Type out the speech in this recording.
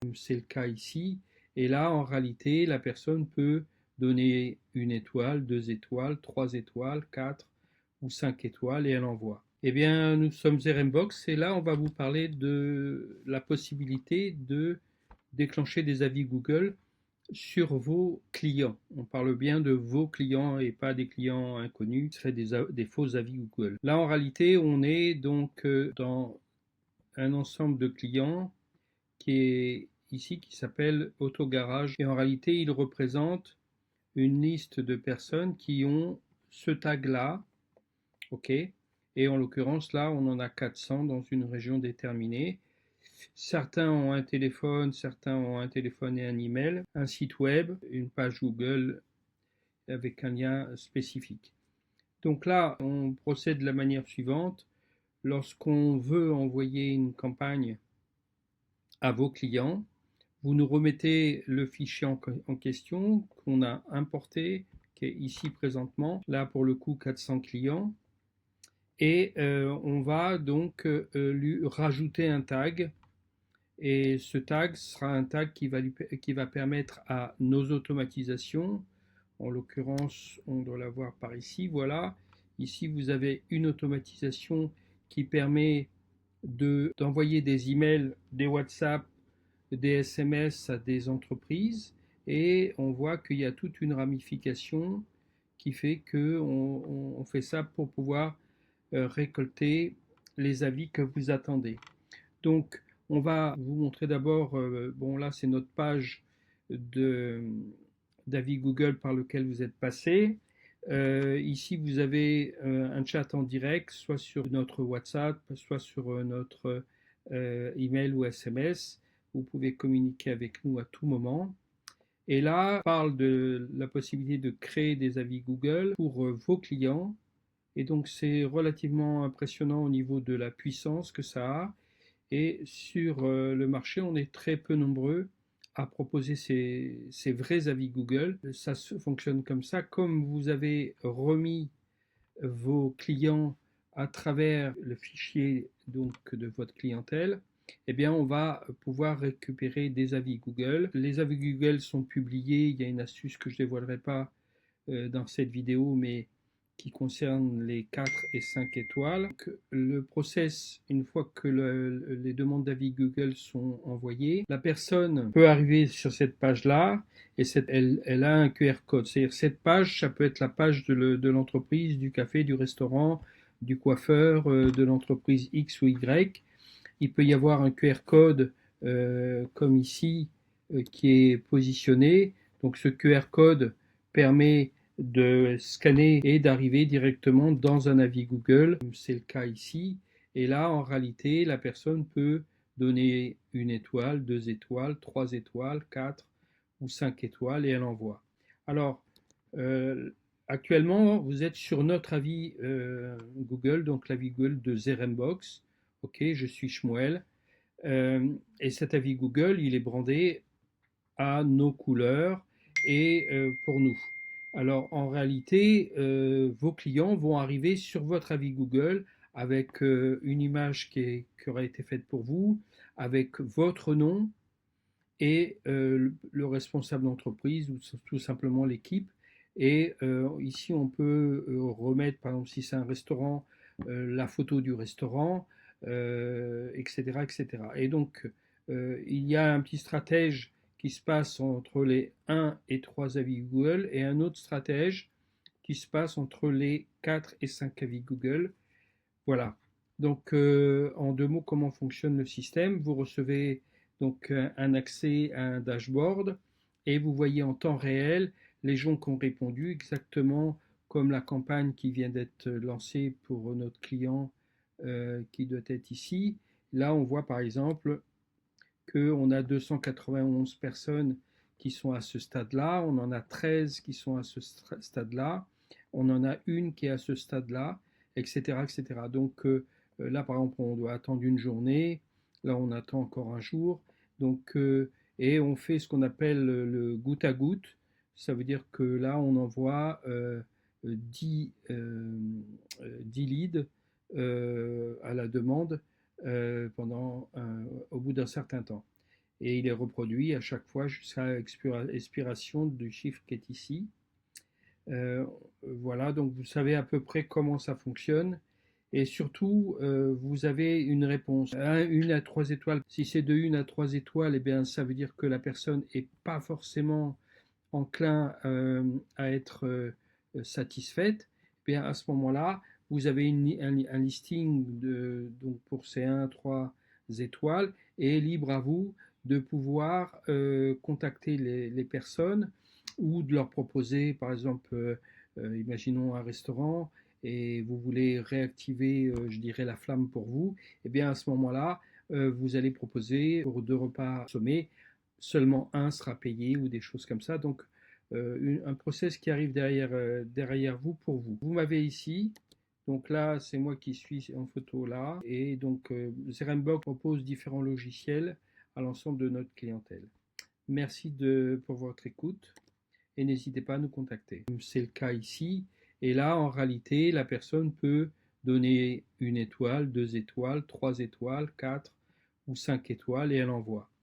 comme c'est le cas ici. Et là, en réalité, la personne peut donner une étoile, 2 étoiles, 3 étoiles, 4 ou 5 étoiles et elle envoie. Eh bien, nous sommes RMBox et là, on va vous parler de la possibilité de déclencher des avis Google sur vos clients. On parle bien de vos clients et pas des clients inconnus, ce seraient des faux avis Google. Là, en réalité, on est donc dans un ensemble de clients qui est ici qui s'appelle Autogarage et en réalité, il représente une liste de personnes qui ont ce tag-là, ok? Et en l'occurrence, là, on en a 400 dans une région déterminée. Certains ont un téléphone, certains ont un téléphone et un email, un site web, une page Google avec un lien spécifique. Donc là, on procède de la manière suivante. Lorsqu'on veut envoyer une campagne à vos clients, vous nous remettez le fichier en question qu'on a importé, qui est ici présentement, là pour le coup 400 clients, et on va donc lui rajouter un tag. Et ce tag sera un tag qui va permettre à nos automatisations, en l'occurrence, on doit la voir par ici, voilà. Ici, vous avez une automatisation qui permet d'envoyer des emails, des WhatsApp, des SMS à des entreprises. Et on voit qu'il y a toute une ramification qui fait qu'on fait ça pour pouvoir récolter les avis que vous attendez. Donc, on va vous montrer d'abord, bon là c'est notre page d'avis Google par lequel vous êtes passé. Ici vous avez un chat en direct, soit sur notre WhatsApp, soit sur notre email ou SMS. Vous pouvez communiquer avec nous à tout moment. Et là, on parle de la possibilité de créer des avis Google pour vos clients. Et donc c'est relativement impressionnant au niveau de la puissance que ça a. Et sur le marché, on est très peu nombreux à proposer ces vrais avis Google. Ça fonctionne comme ça. Comme vous avez remis vos clients à travers le fichier donc, de votre clientèle, eh bien, on va pouvoir récupérer des avis Google. Les avis Google sont publiés. Il y a une astuce que je ne dévoilerai pas dans cette vidéo, mais qui concerne les 4 et 5 étoiles. Donc, le process, une fois que les demandes d'avis Google sont envoyées, la personne peut arriver sur cette page-là et elle a un QR code. C'est-à-dire cette page, ça peut être la page de l'entreprise, du café, du restaurant, du coiffeur, de l'entreprise X ou Y. Il peut y avoir un QR code comme ici qui est positionné. Donc ce QR code permet de scanner et d'arriver directement dans un avis Google. C'est le cas ici. Et là, en réalité, la personne peut donner une étoile, 2 étoiles, 3 étoiles, 4 ou 5 étoiles et elle envoie. Alors, actuellement, vous êtes sur notre avis Google, donc l'avis Google de Zerembox. Ok, je suis Shmuel. Et cet avis Google, il est brandé à nos couleurs et pour nous. Alors en réalité, vos clients vont arriver sur votre avis Google avec une image qui aura été faite pour vous, avec votre nom et le responsable d'entreprise ou tout simplement l'équipe. Et ici, on peut remettre, par exemple, si c'est un restaurant, la photo du restaurant, etc., etc. Et donc, il y a un petit stratège qui se passe entre les 1 et 3 avis Google et un autre stratège qui se passe entre les 4 et 5 avis Google. Voilà. Donc, en 2 mots, comment fonctionne le système? Vous recevez donc un accès à un dashboard et vous voyez en temps réel les gens qui ont répondu exactement comme la campagne qui vient d'être lancée pour notre client qui doit être ici. Là, on voit par exemple qu'on a 291 personnes qui sont à ce stade-là, on en a 13 qui sont à ce stade-là, on en a une qui est à ce stade-là, etc., etc. Donc là, par exemple, on doit attendre une journée, là, on attend encore un jour, donc, et on fait ce qu'on appelle le goutte à goutte, ça veut dire que là, on envoie 10, 10 leads à la demande au bout d'un certain temps. et il est reproduit à chaque fois jusqu'à expiration du chiffre qui est ici. Euh, voilà, donc vous savez à peu près comment ça fonctionne. Et surtout, vous avez une réponse. 1 à 3 étoiles. Si c'est de 1 à 3 étoiles, eh bien, ça veut dire que la personne n'est pas forcément enclin à être satisfaite. Eh bien, à ce moment-là, vous avez un listing donc pour ces 1 à 3 étoiles et libre à vous de pouvoir contacter les personnes ou de leur proposer, par exemple, imaginons un restaurant et vous voulez réactiver, je dirais, la flamme pour vous, et bien à ce moment-là, vous allez proposer pour 2 repas consommés, seulement un sera payé ou des choses comme ça. Donc, un process qui arrive derrière vous pour vous. Vous m'avez ici. Donc là, c'est moi qui suis en photo là. Et donc, Zerembox propose différents logiciels à l'ensemble de notre clientèle. Merci pour votre écoute et n'hésitez pas à nous contacter. C'est le cas ici. Et là, en réalité, la personne peut donner 1 étoile, 2 étoiles, 3 étoiles, 4 ou 5 étoiles et elle envoie.